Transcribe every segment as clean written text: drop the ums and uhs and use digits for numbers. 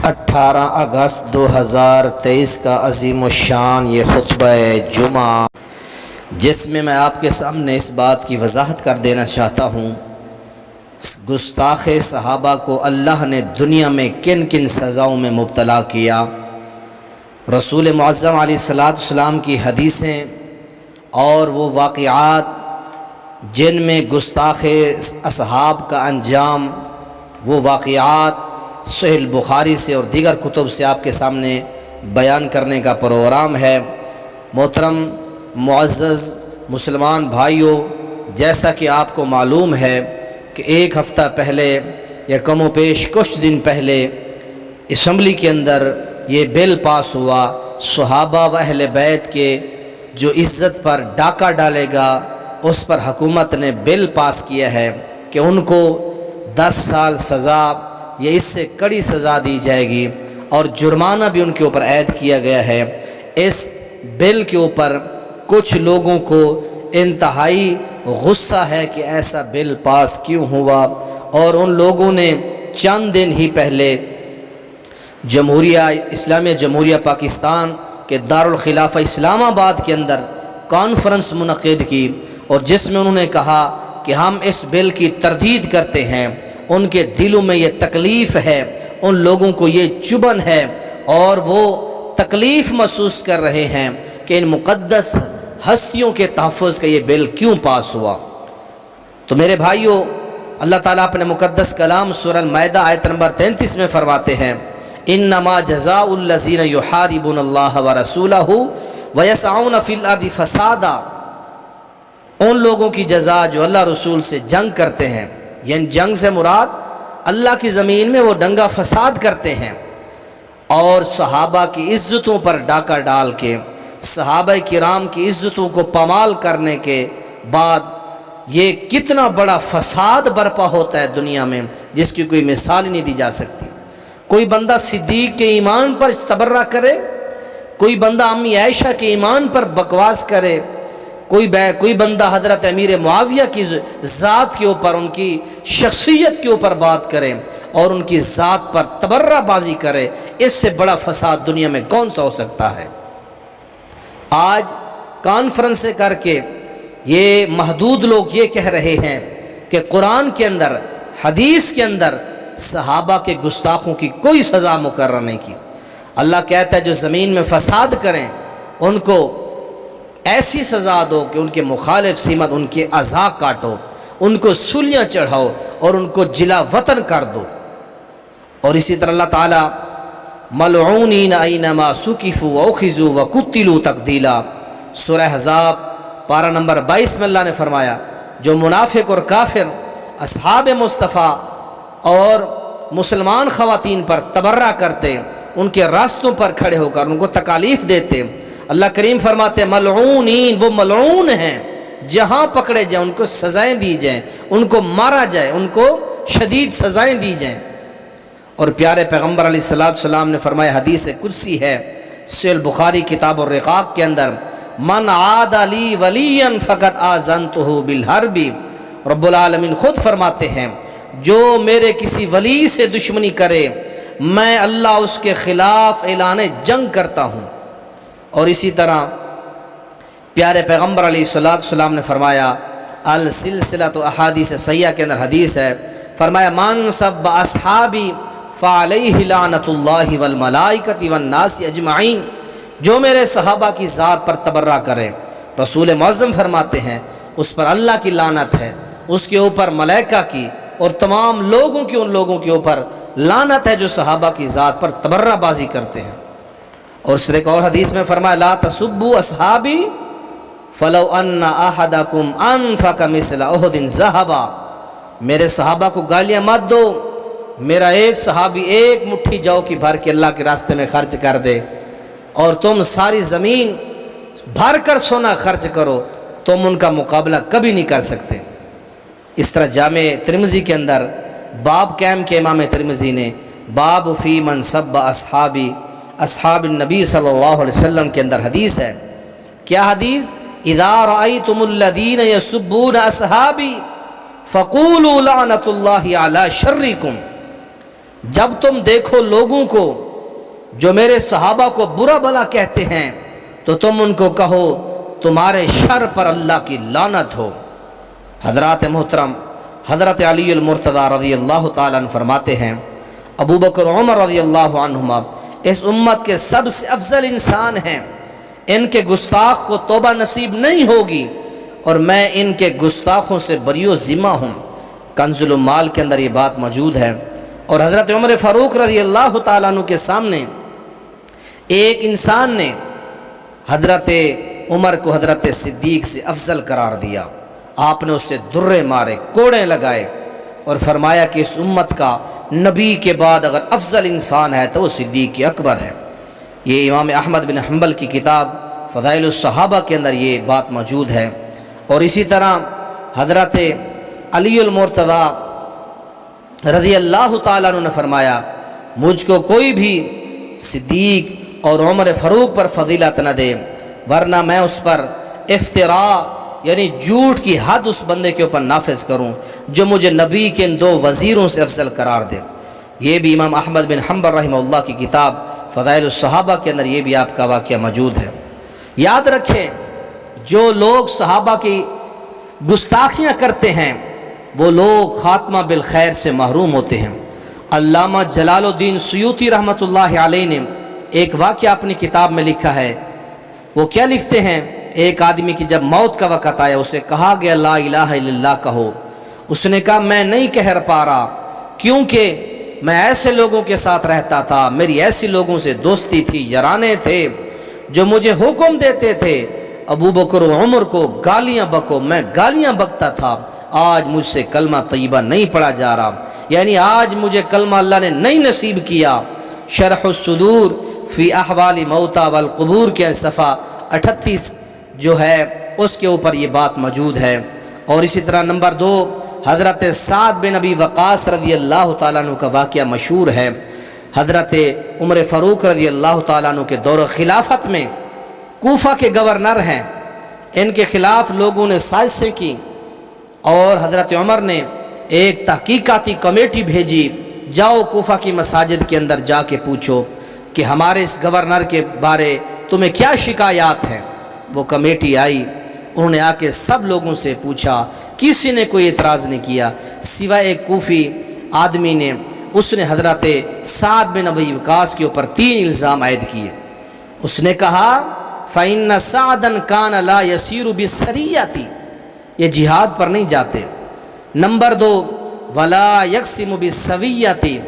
18 اگست 2023 کا عظیم الشان یہ خطبہ جمعہ، جس میں آپ کے سامنے اس بات کی وضاحت کر دینا چاہتا ہوں گستاخ صحابہ کو اللہ نے دنیا میں کن کن سزاؤں میں مبتلا کیا۔ رسول معظم علیہ السلام کی حدیثیں اور وہ واقعات جن میں گستاخ اصحاب کا انجام، وہ واقعات صحیح بخاری سے اور دیگر کتب سے آپ کے سامنے بیان کرنے کا پروگرام ہے۔ محترم معزز مسلمان بھائیوں، جیسا کہ آپ کو معلوم ہے کہ ایک ہفتہ پہلے یا کم و بیش کچھ دن پہلے اسمبلی کے اندر یہ بل پاس ہوا، صحابہ و اہل بیت کے جو عزت پر ڈاکہ ڈالے گا اس پر حکومت نے بل پاس کیا ہے کہ ان کو 10 سال سزا یا اس سے کڑی سزا دی جائے گی، اور جرمانہ بھی ان کے اوپر عائد کیا گیا ہے۔ اس بل کے اوپر کچھ لوگوں کو انتہائی غصہ ہے کہ ایسا بل پاس کیوں ہوا، اور ان لوگوں نے چند دن ہی پہلے اسلامیہ جمہوریہ پاکستان کے دارالخلافہ اسلام آباد کے اندر کانفرنس منعقد کی، اور جس میں انہوں نے کہا کہ ہم اس بل کی تردید کرتے ہیں۔ ان کے دلوں میں یہ تکلیف ہے، ان لوگوں کو یہ چبھن ہے، اور وہ تکلیف محسوس کر رہے ہیں کہ ان مقدس ہستیوں کے تحفظ کا یہ بل کیوں پاس ہوا۔ تو میرے بھائیوں، اللہ تعالیٰ اپنے مقدس کلام سورہ المائدہ آیت نمبر 33 میں فرماتے ہیں، انما جزاء الذین یحاربون اللہ ورسولہ ویسعون فی الارض فسادا، ان لوگوں کی جزا جو اللہ رسول سے جنگ کرتے ہیں، یعنی جنگ سے مراد اللہ کی زمین میں وہ دنگا فساد کرتے ہیں، اور صحابہ کی عزتوں پر ڈاکہ ڈال کے صحابہ کرام کی عزتوں کو پامال کرنے کے بعد یہ کتنا بڑا فساد برپا ہوتا ہے دنیا میں، جس کی کوئی مثال ہی نہیں دی جا سکتی۔ کوئی بندہ صدیق کے ایمان پر تبرہ کرے، کوئی بندہ امی عائشہ کے ایمان پر بکواس کرے، کوئی بندہ حضرت امیر معاویہ کی ذات کے اوپر، ان کی شخصیت کے اوپر بات کرے اور ان کی ذات پر تبرہ بازی کرے، اس سے بڑا فساد دنیا میں کون سا ہو سکتا ہے۔ آج کانفرنس کر کے یہ محدود لوگ یہ کہہ رہے ہیں کہ قرآن کے اندر، حدیث کے اندر صحابہ کے گستاخوں کی کوئی سزا مقرر نہیں کی۔ اللہ کہتا ہے جو زمین میں فساد کریں ان کو ایسی سزا دو کہ ان کے مخالف سمت ان کے اعضاء کاٹو، ان کو سولیاں چڑھاؤ اور ان کو جلا وطن کر دو۔ اور اسی طرح اللہ تعالیٰ ملعونین اینما ثقفوا واخذوا وقتلوا تقتیلا، سورہ احزاب پارہ نمبر 22 میں اللہ نے فرمایا جو منافق اور کافر اصحاب مصطفیٰ اور مسلمان خواتین پر تبرہ کرتے، ان کے راستوں پر کھڑے ہو کر ان کو تکالیف دیتے، اللہ کریم فرماتے ہیں ملعونین، وہ ملعون ہیں، جہاں پکڑے جائیں ان کو سزائیں دی جائیں، ان کو مارا جائے، ان کو شدید سزائیں دی جائیں۔ اور پیارے پیغمبر علیہ السلام نے فرمایا، حدیث قدسی ہے صحیح بخاری کتاب الرقاق کے اندر، من عاد لی ولیا فقد آذنتہ بالحرب، رب العالمین خود فرماتے ہیں جو میرے کسی ولی سے دشمنی کرے میں اللہ اس کے خلاف اعلان جنگ کرتا ہوں۔ اور اسی طرح پیارے پیغمبر علیہ السلام نے فرمایا، السلسلۃ احادیث صحیحہ کے اندر حدیث ہے، فرمایا من سب اصحابی فعلیہ لعنۃ اللہ والملائکۃ والناس اجمعین، جو میرے صحابہ کی ذات پر تبرہ کرے، رسول معظم فرماتے ہیں اس پر اللہ کی لعنت ہے، اس کے اوپر ملائکہ کی اور تمام لوگوں کی، ان لوگوں کے اوپر لعنت ہے جو صحابہ کی ذات پر تبرہ بازی کرتے ہیں۔ اور اس ایک اور حدیث میں فرمایا لا تسبوا اصحابی فلو ان احدکم انفق مثل احد ذهبا، میرے صحابہ کو گالیاں مت دو، میرا ایک صحابی ایک مٹھی جو کی بھر کے اللہ کے راستے میں خرچ کر دے اور تم ساری زمین بھر کر سونا خرچ کرو، تم ان کا مقابلہ کبھی نہیں کر سکتے۔ اس طرح جامع ترمذی کے اندر باب قائم کے امام ترمذی نے باب فی من سب اصحابی، اصحاب النبی صلی اللہ علیہ وسلم کے اندر حدیث ہے، کیا حدیث؟ اذا رأیتم الذین یسبون اصحابی فقولوا لعنت اللہ علی شرکم، جب تم دیکھو لوگوں کو جو میرے صحابہ کو برا بھلا کہتے ہیں تو تم ان کو کہو تمہارے شر پر اللہ کی لعنت ہو۔ حضرات محترم حضرت علی المرتضیٰ رضی اللہ تعالیٰ عنہ فرماتے ہیں ابو بکر عمر رضی اللہ عنہما اس امت کے سب سے افضل انسان ہیں، ان کے گستاخ کو توبہ نصیب نہیں ہوگی اور میں ان کے گستاخوں سے بری و ذمہ ہوں۔ کنز المال کے اندر یہ بات موجود ہے۔ اور حضرت عمر فاروق رضی اللہ تعالیٰ عنہ کے سامنے ایک انسان نے حضرت عمر کو حضرت صدیق سے افضل قرار دیا۔ آپ نے اس سے درے مارے، کوڑے لگائے اور فرمایا کہ اس امت کا نبی کے بعد اگر افضل انسان ہے تو وہ صدیق اکبر ہے۔ یہ امام احمد بن حنبل کی کتاب فضائل الصحابہ کے اندر یہ بات موجود ہے۔ اور اسی طرح حضرت علی المرتضیٰ رضی اللہ تعالیٰ عنہ نے فرمایا مجھ کو کوئی بھی صدیق اور عمر فاروق پر فضیلت نہ دے ورنہ میں اس پر افتراء یعنی جھوٹ کی حد اس بندے کے اوپر نافذ کروں جو مجھے نبی کے ان 2 وزیروں سے افضل قرار دے۔ یہ بھی امام احمد بن حنبل رحمہ اللہ کی کتاب فضائل الصحابہ کے اندر یہ بھی آپ کا واقعہ موجود ہے۔ یاد رکھیں جو لوگ صحابہ کی گستاخیاں کرتے ہیں وہ لوگ خاتمہ بالخیر سے محروم ہوتے ہیں۔ علامہ جلال الدین سیوطی رحمۃ اللہ علیہ نے ایک واقعہ اپنی کتاب میں لکھا ہے۔ وہ کیا لکھتے ہیں؟ ایک آدمی کی جب موت کا وقت آیا اسے کہا گیا لا الہ الا اللہ کہو، اس نے کہا میں نہیں کہہ پا رہا کیونکہ میں ایسے لوگوں کے ساتھ رہتا تھا، میری ایسی لوگوں سے دوستی تھی، یارانے تھے جو مجھے حکم دیتے تھے ابو بکر و عمر کو گالیاں بکو، میں گالیاں بکتا تھا، آج مجھ سے کلمہ طیبہ نہیں پڑھا جا رہا، یعنی آج مجھے کلمہ اللہ نے نہیں نصیب کیا۔ شرح الصدور فی احوال موتى والقبور کے صفحہ 38 جو ہے اس کے اوپر یہ بات موجود ہے۔ اور اسی طرح نمبر 2 حضرت سعد بن ابی وقاص رضی اللہ تعالیٰ عنہ کا واقعہ مشہور ہے۔ حضرت عمر فاروق رضی اللہ تعالیٰ عنہ کے دور خلافت میں کوفہ کے گورنر ہیں، ان کے خلاف لوگوں نے سازشیں کی اور حضرت عمر نے ایک تحقیقاتی کمیٹی بھیجی، جاؤ کوفہ کی مساجد کے اندر جا کے پوچھو کہ ہمارے اس گورنر کے بارے تمہیں کیا شکایات ہیں۔ وہ کمیٹی آئی، انہوں نے آ کے سب لوگوں سے پوچھا، کسی نے کوئی اعتراض نہیں کیا سوائے ایک کوفی آدمی نے، اس نے حضرت سعد بن ابی وقاص کے اوپر 3 الزام عائد کیے۔ اس نے کہا فَإِنَّ سَعْدًا كَانَ لَا يَسِيرُ بِالسَّرِيَّةِ، یہ جہاد پر نہیں جاتے۔ نمبر 2 وَلَا يَقْسِمُ بِالسَّوِيَّةِ،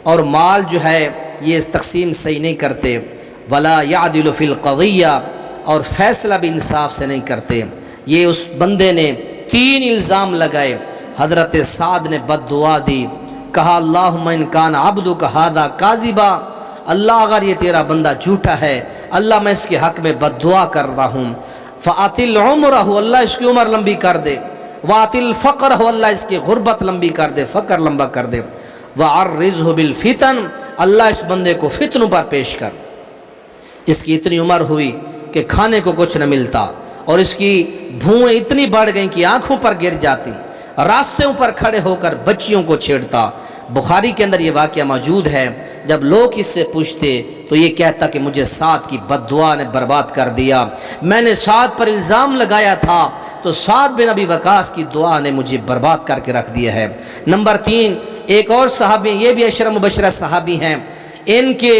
اور مال جو ہے یہ تقسیم صحیح نہیں کرتے۔ وَلَا يَعْدِلُ فِي الْقَضِيَّةِ، اور فیصلہ بھی انصاف سے نہیں کرتے۔ یہ اس بندے نے 3 الزام لگائے۔ حضرت سعد نے بد دعا دی، کہا اللہم ان کان عبدک ھذا کاذبا، اللہ اگر یہ تیرا بندہ جھوٹا ہے اللہ میں اس کے حق میں بد دعا کر رہا ہوں۔ فاطل عمرہ، اللہ اس کی عمر لمبی کر دے، واطل فقرہ، اللہ اس کی غربت لمبی کر دے، فقر لمبا کر دے، وعرضہ بالفتن، اللہ اس بندے کو فتنوں پر پیش کر۔ اس کی اتنی عمر ہوئی کہ کھانے کو کچھ نہ ملتا اور اس کی بھوئیں اتنی بڑھ گئیں کہ آنکھوں پر گر جاتی، راستوں پر کھڑے ہو کر بچیوں کو چھیڑتا۔ بخاری کے اندر یہ واقعہ موجود ہے، جب لوگ اس سے پوچھتے تو یہ کہتا کہ مجھے سعد کی بد دعا نے برباد کر دیا، میں نے سعد پر الزام لگایا تھا تو سعد بن ابی وقاص کی دعا نے مجھے برباد کر کے رکھ دیا ہے۔ نمبر 3 ایک اور صحابی، یہ بھی عشرہ مبشرہ صحابی ہیں، ان کے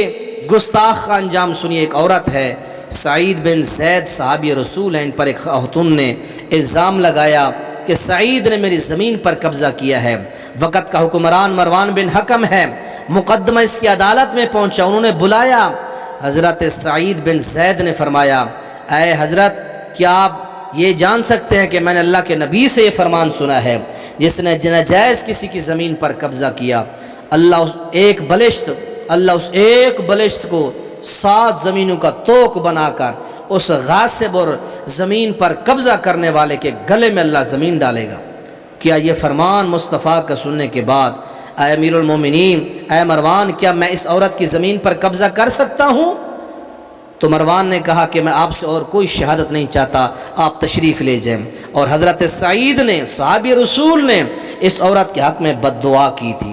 گستاخ کا انجام سنیے۔ ایک عورت ہے سعید بن زید صحابی رسول ہیں، ان پر ایک خاتون نے الزام لگایا کہ سعید نے میری زمین پر قبضہ کیا ہے۔ وقت کا حکمران مروان بن حکم ہے، مقدمہ اس کی عدالت میں پہنچا، انہوں نے بلایا حضرت سعید بن زید نے فرمایا اے حضرت کیا آپ یہ جان سکتے ہیں کہ میں نے اللہ کے نبی سے یہ فرمان سنا ہے جس نے ناجائز کسی کی زمین پر قبضہ کیا اللہ اس ایک بلشت کو 7 زمینوں کا توق بنا کر اس غاصب اور زمین پر قبضہ کرنے والے کے گلے میں اللہ زمین ڈالے گا۔ کیا یہ فرمان مصطفیٰ کا سننے کے بعد اے امیر المومنین، اے مروان، کیا میں اس عورت کی زمین پر قبضہ کر سکتا ہوں؟ تو مروان نے کہا کہ میں آپ سے اور کوئی شہادت نہیں چاہتا، آپ تشریف لے جائیں۔ اور حضرت سعید نے صحابی رسول نے اس عورت کے حق میں بد دعا کی تھی۔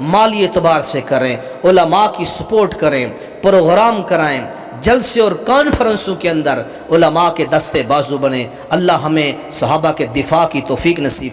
مالی اعتبار سے کریں، علماء کی سپورٹ کریں، پروگرام کرائیں، جلسے اور کانفرنسوں کے اندر علماء کے دستے بازو بنیں۔ اللہ ہمیں صحابہ کے دفاع کی توفیق نصیب